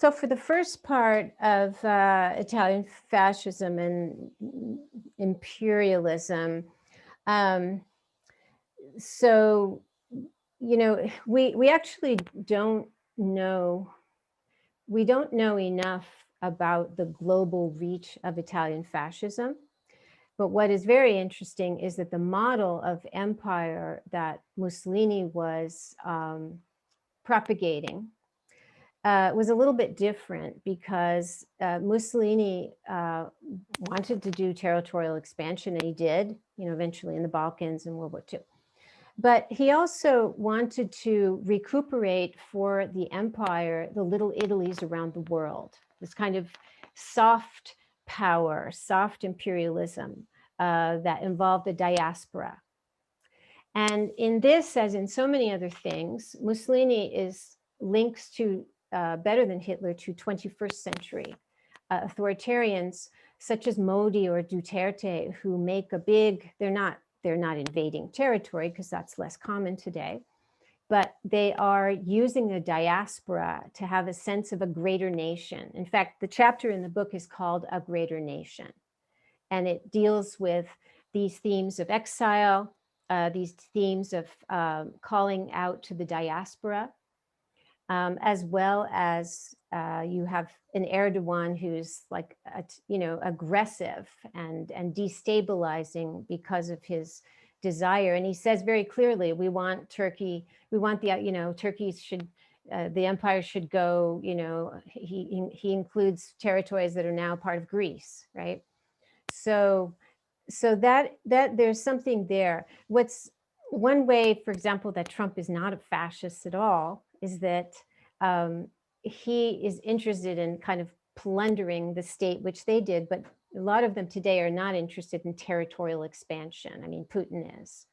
So for the first part of Italian fascism and imperialism, so, we actually don't know enough about the global reach of Italian fascism. But what is very interesting is that the model of empire that Mussolini was propagating was a little bit different, because Mussolini wanted to do territorial expansion, and he did, eventually in the Balkans and World War II. But he also wanted to recuperate for the empire the little Italies around the world, this kind of soft power, soft imperialism that involved the diaspora. And in this, as in so many other things, Mussolini is links to better than Hitler to 21st century authoritarians such as Modi or Duterte, who make a big, they're not invading territory, because that's less common today, but they are using the diaspora to have a sense of a greater nation. In fact, the chapter in the book is called A Greater Nation, and it deals with these themes of exile, these themes of calling out to the diaspora, as well as you have an Erdogan who's like, aggressive and destabilizing because of his desire. And he says very clearly, we want Turkey, Turkey should, the empire should go, he includes territories that are now part of Greece, right? So that there's something there. What's one way, for example, that Trump is not a fascist at all is that he is interested in kind of plundering the state, which they did, but a lot of them today are not interested in territorial expansion. I mean, Putin is,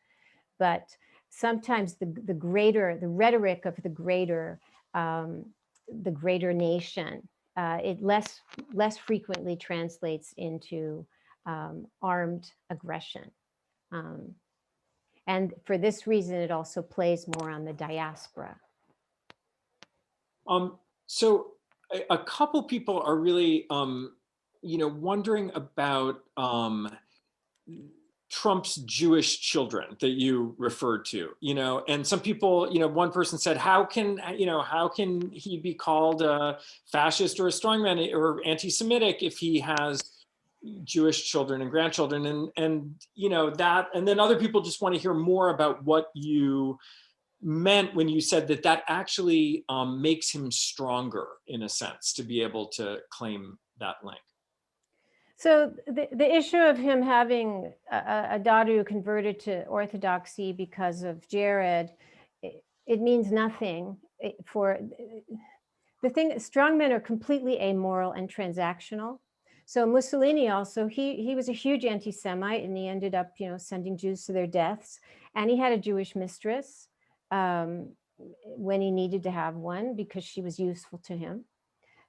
but sometimes the rhetoric of the greater nation, it less frequently translates into armed aggression. And for this reason, it also plays more on the diaspora. So a couple people are really, wondering about Trump's Jewish children that you referred to, and some people, one person said, how can he be called a fascist or a strongman or anti-Semitic if he has Jewish children and grandchildren, and that, and then other people just want to hear more about what you meant when you said that actually makes him stronger, in a sense, to be able to claim that link. So the issue of him having a daughter who converted to Orthodoxy because of Jared, it means nothing for the thing. Strongmen are completely amoral and transactional. So Mussolini also, he was a huge anti-Semite, and he ended up, sending Jews to their deaths. And he had a Jewish mistress when he needed to have one, because she was useful to him.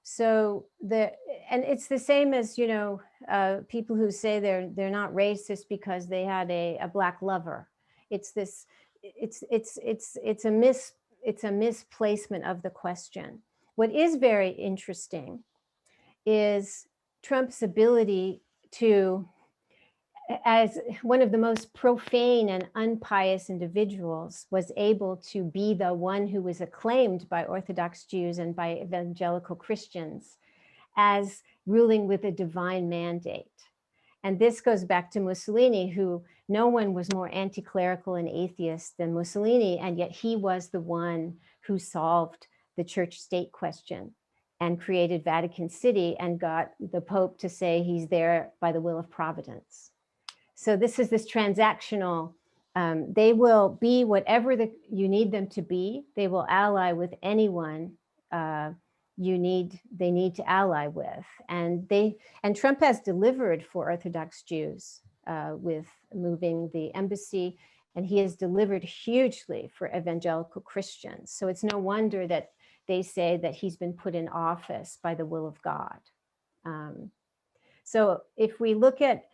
So and it's the same as, people who say they're not racist because they had a black lover. It's this, it's a misplacement of the question. What is very interesting is Trump's ability to, as one of the most profane and unpious individuals, was able to be the one who was acclaimed by Orthodox Jews and by evangelical Christians as ruling with a divine mandate. And this goes back to Mussolini, who no one was more anti-clerical and atheist than Mussolini, and yet he was the one who solved the church-state question and created Vatican City and got the Pope to say he's there by the will of Providence. So this is this transactional, they will be whatever you need them to be. They will ally with anyone they need to ally with. And Trump has delivered for Orthodox Jews with moving the embassy, and he has delivered hugely for evangelical Christians. So it's no wonder that they say that he's been put in office by the will of God. So if we look at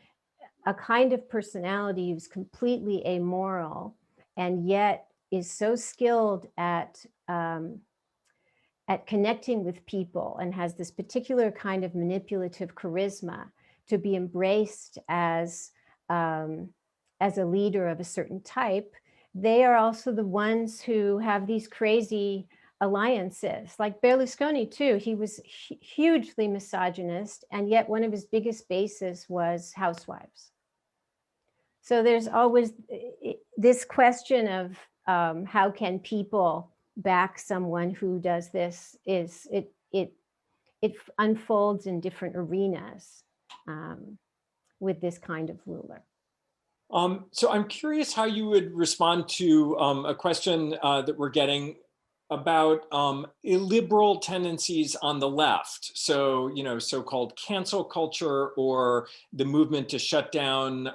a kind of personality who's completely amoral and yet is so skilled at connecting with people and has this particular kind of manipulative charisma to be embraced as a leader of a certain type, they are also the ones who have these crazy alliances. Like Berlusconi too, he was hugely misogynist, and yet one of his biggest bases was housewives. So there's always this question of how can people back someone who does this, it unfolds in different arenas with this kind of ruler. So I'm curious how you would respond to a question that we're getting about illiberal tendencies on the left. So, so-called cancel culture, or the movement to shut down,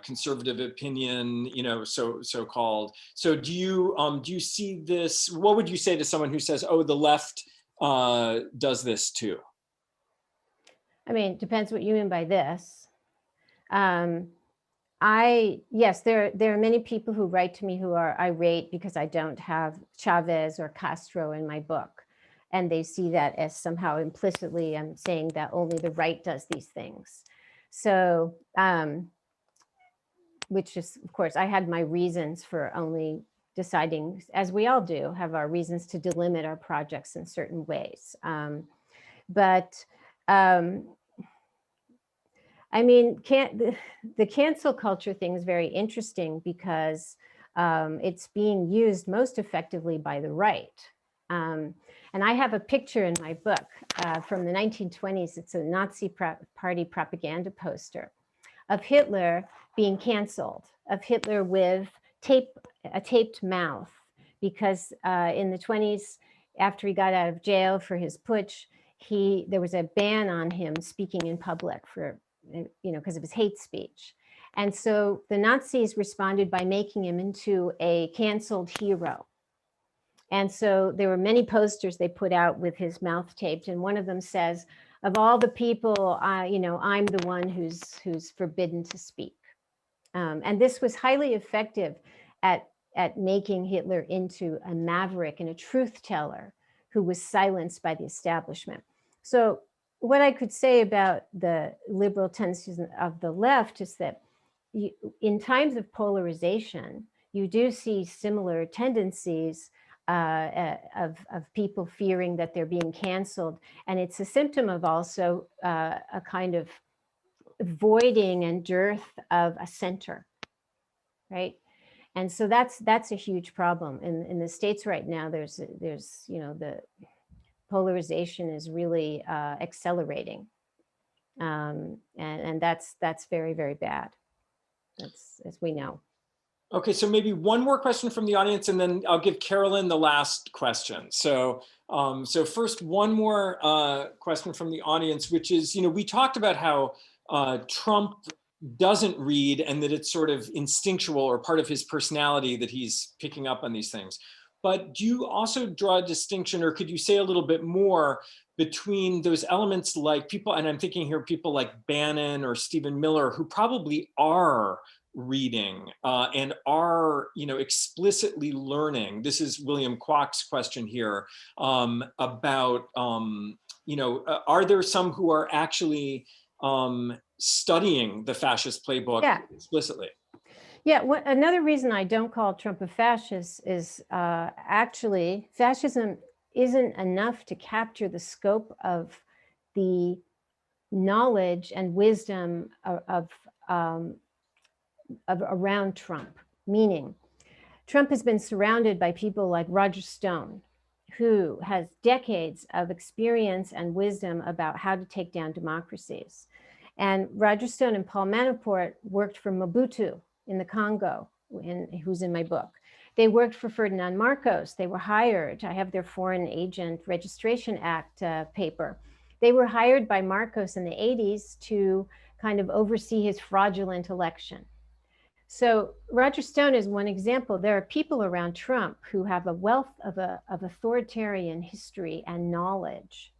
conservative opinion, so-called. So do you see this? What would you say to someone who says, oh, the left does this too? I mean, it depends what you mean by this. Yes, there are many people who write to me who are irate because I don't have Chavez or Castro in my book. And they see that as somehow implicitly I'm saying that only the right does these things. So, which is, of course, I had my reasons for only deciding, as we all do, have our reasons to delimit our projects in certain ways. I mean, the cancel culture thing is very interesting because it's being used most effectively by the right. And I have a picture in my book from the 1920s. It's a Nazi party propaganda poster of Hitler being canceled, of Hitler with a taped mouth, because in the 20s, after he got out of jail for his putsch, there was a ban on him speaking in public for, because of his hate speech. And so the Nazis responded by making him into a canceled hero. And so there were many posters they put out with his mouth taped. And one of them says, of all the people, I'm the one who's forbidden to speak. And this was highly effective at making Hitler into a maverick and a truth teller who was silenced by the establishment. So what I could say about the liberal tendencies of the left is that in times of polarization, you do see similar tendencies of people fearing that they're being canceled. And it's a symptom of also a kind of voiding and dearth of a center, right? And so that's a huge problem. In the States right now, there's the polarization is really accelerating. And that's very, very bad. That's, as we know. Okay, so maybe one more question from the audience, and then I'll give Carolyn the last question. So, first, one more question from the audience, which is, we talked about how Trump doesn't read, and that it's sort of instinctual or part of his personality that he's picking up on these things. But do you also draw a distinction, or could you say a little bit more between those elements like people, and I'm thinking here people like Bannon or Stephen Miller, who probably are reading and are, explicitly learning? This is William Kwok's question here about, are there some who are actually studying the fascist playbook explicitly? Yeah, another reason I don't call Trump a fascist is actually fascism isn't enough to capture the scope of the knowledge and wisdom of around Trump. Meaning, Trump has been surrounded by people like Roger Stone, who has decades of experience and wisdom about how to take down democracies. And Roger Stone and Paul Manafort worked for Mobutu in the Congo, who's in my book. They worked for Ferdinand Marcos. They were hired. I have their Foreign Agent Registration Act paper. They were hired by Marcos in the 80s to kind of oversee his fraudulent election. So Roger Stone is one example. There are people around Trump who have a wealth of authoritarian history and knowledge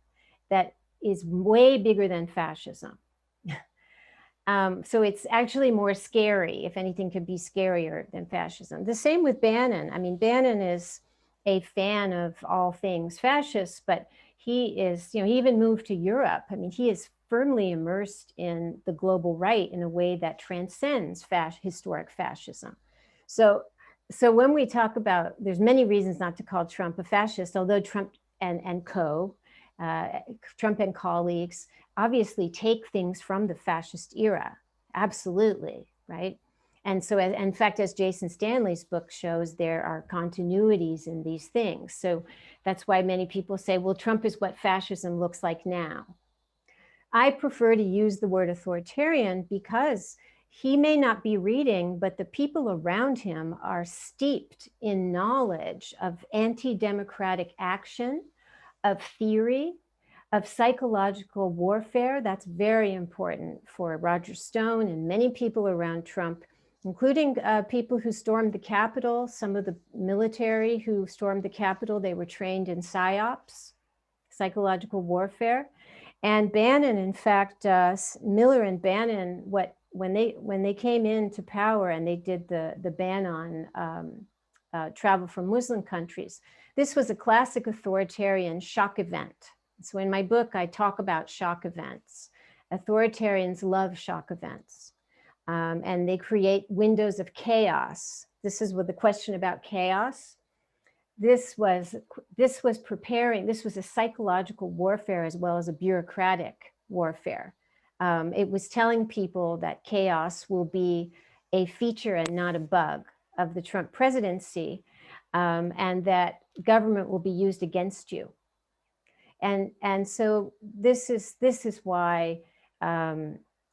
that is way bigger than fascism. So it's actually more scary, if anything could be scarier than fascism. The same with Bannon. I mean, Bannon is a fan of all things fascist, but he is, he even moved to Europe. I mean, he is firmly immersed in the global right in a way that transcends historic fascism. So when we talk about, there's many reasons not to call Trump a fascist, although Trump and Trump and colleagues obviously take things from the fascist era, absolutely, right? And so, in fact, as Jason Stanley's book shows, there are continuities in these things. So that's why many people say, well, Trump is what fascism looks like now. I prefer to use the word authoritarian because he may not be reading, but the people around him are steeped in knowledge of anti-democratic action, of theory, of psychological warfare. That's very important for Roger Stone and many people around Trump, including people who stormed the Capitol. Some of the military who stormed the Capitol, they were trained in PSYOPs, psychological warfare. And Bannon, in fact, Miller and Bannon, when they came into power and they did the ban on travel from Muslim countries, this was a classic authoritarian shock event. So in my book, I talk about shock events. Authoritarians love shock events, and they create windows of chaos. This is with the question about chaos. This was preparing, this was a psychological warfare as well as a bureaucratic warfare. It was telling people that chaos will be a feature and not a bug of the Trump presidency, and that government will be used against you. And so this is why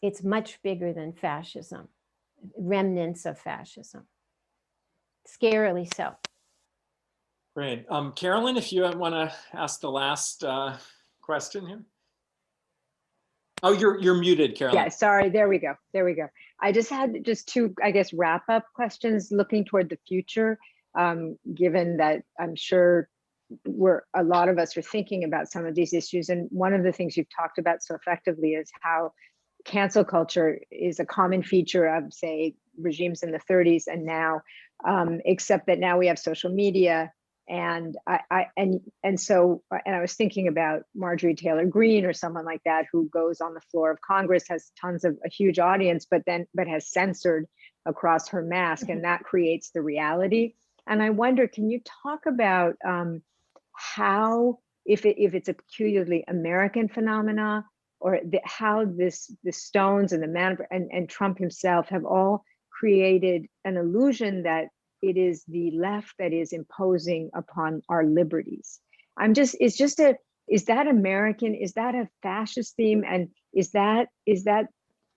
it's much bigger than fascism, remnants of fascism, scarily so. Great. Carolyn, if you want to ask the last question here. Oh, you're muted, Carolyn. Yeah, sorry. There we go. I just had two, I guess, wrap up questions looking toward the future, given that I'm sure a lot of us are thinking about some of these issues. And one of the things you've talked about so effectively is how cancel culture is a common feature of, say, regimes in the 30s and now, except that now we have social media. And I was thinking about Marjorie Taylor Greene or someone like that who goes on the floor of Congress, has tons of a huge audience, but has censored across her mask, and that creates the reality. And I wonder, can you talk about how, if it's a peculiarly American phenomena, or how the Stones and the man and Trump himself have all created an illusion that it is the left that is imposing upon our liberties? Is that American? Is that a fascist theme? And is that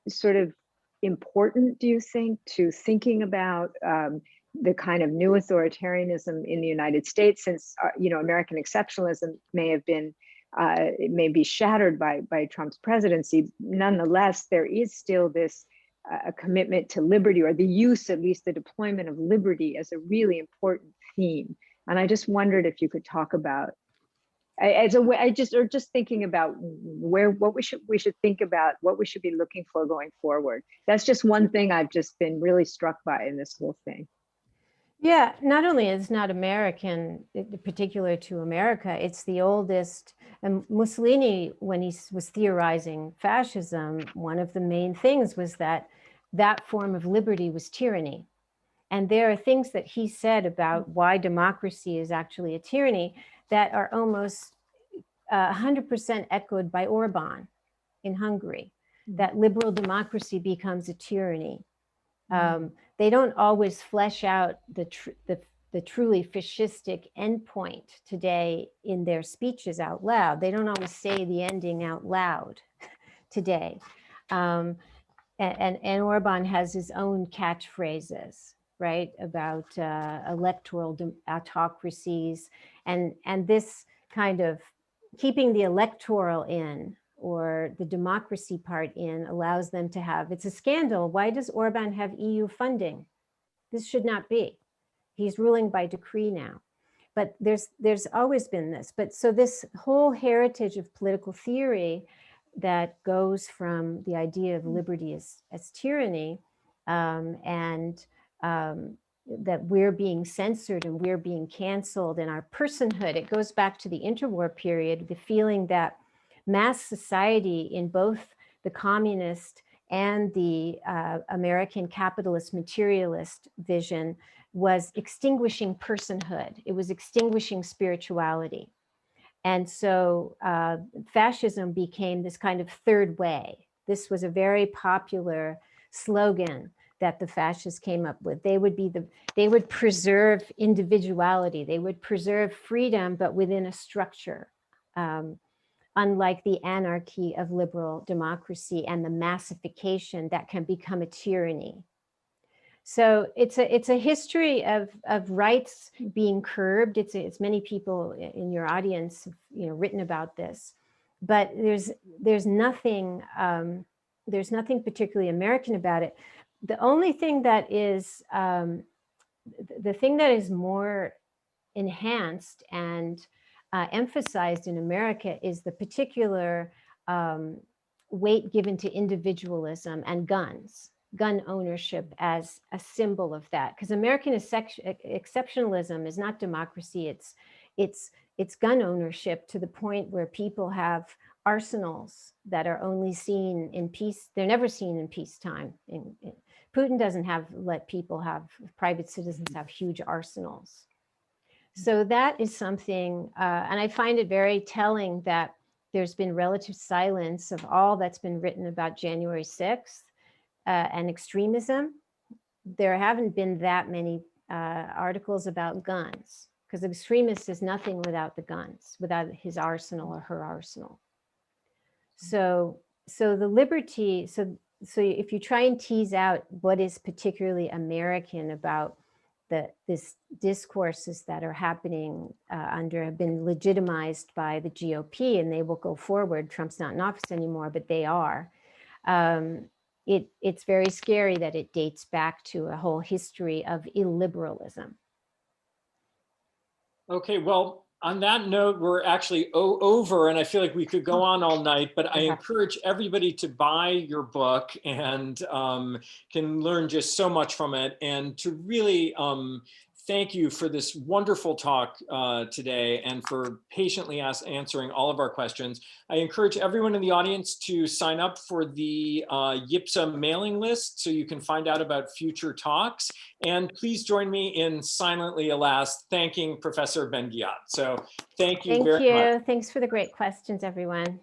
sort of important, do you think, to thinking about the kind of new authoritarianism in the United States, since American exceptionalism may be shattered by Trump's presidency? Nonetheless, there is still this a commitment to liberty, or the use, at least the deployment of liberty, as a really important theme. And I just wondered if you could talk about, as a way, or just thinking about what we should think about, what we should be looking for going forward. That's just one thing I've just been really struck by in this whole thing. Yeah, not only is not American, particular to America, it's the oldest. And Mussolini, when he was theorizing fascism, one of the main things was that that form of liberty was tyranny. And there are things that he said about why democracy is actually a tyranny that are almost 100% echoed by Orban in Hungary, that liberal democracy becomes a tyranny. They don't always flesh out the truly fascistic endpoint today in their speeches out loud. They don't always say the ending out loud today. And Orban has his own catchphrases, right, about electoral autocracies, and this kind of keeping the electoral in, or the democracy part in, allows them to have, it's a scandal. Why does Orban have EU funding? This should not be. He's ruling by decree now. But there's always been this. But so this whole heritage of political theory that goes from the idea of liberty as tyranny, and that we're being censored and we're being canceled in our personhood. It goes back to the interwar period, the feeling that mass society in both the communist and the American capitalist materialist vision was extinguishing personhood. It was extinguishing spirituality. And so fascism became this kind of third way. This was a very popular slogan that the fascists came up with. They would preserve individuality. They would preserve freedom, but within a structure. Unlike the anarchy of liberal democracy and the massification that can become a tyranny. So it's a history of rights being curbed. It's many people in your audience, written about this, but there's nothing particularly American about it. The only thing that is the thing that is more enhanced and emphasized in America is the particular weight given to individualism and gun ownership as a symbol of that. Because American exceptionalism is not democracy, it's gun ownership, to the point where people have arsenals that are only seen in peace. They're never seen in peacetime. Putin doesn't let people have, private citizens have huge arsenals. So that is something, and I find it very telling that there's been relative silence of all that's been written about January 6th and extremism. There haven't been that many articles about guns, because the extremist is nothing without the guns, without his arsenal or her arsenal. So the liberty, so if you try and tease out what is particularly American about this discourses that are happening have been legitimized by the GOP, and they will go forward. Trump's not in office anymore, but they are. It's very scary that it dates back to a whole history of illiberalism. Okay, well, on that note, we're actually over, and I feel like we could go on all night, but I encourage everybody to buy your book, and can learn just so much from it, and to really thank you for this wonderful talk today, and for patiently answering all of our questions. I encourage everyone in the audience to sign up for the YIPSA mailing list so you can find out about future talks. And please join me in silently, alas, thanking Professor Ben Ghiat. So thank you very much. Thanks for the great questions, everyone.